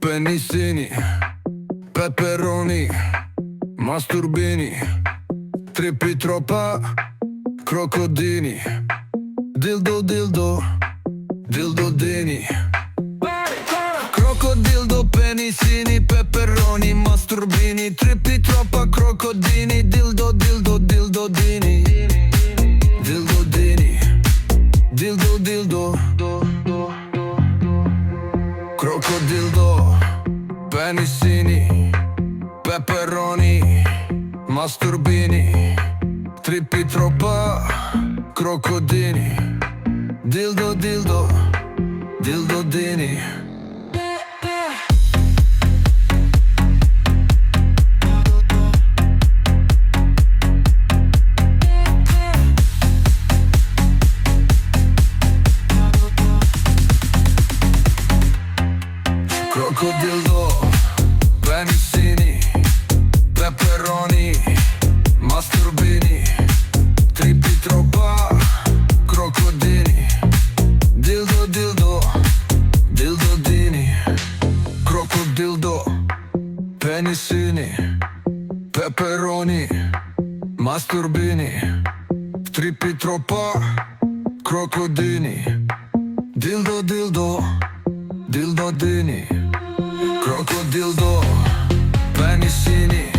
Penissini, peperoni, masturbini, trippi troppa, crocodini, dildo dildo, dildodini. Crocodildo, penissini, peperoni, masturbini, trippi troppa, crocodini, dildo dildo, dildodini. Dildodini, dildo dildo, crocodildo, penissini, peperoni, masturbini, trippi troppa, crocodini, dildo dildo, dildodini. Crocodildo, penissini, peperoni, masturbini, trippi troppa, crocodini, dildo dildo, dildodini. Crocodildo, penissini, peperoni, masturbini, trippi troppa, crocodini, dildo dildo, dildodini. Crocodildo, penissini,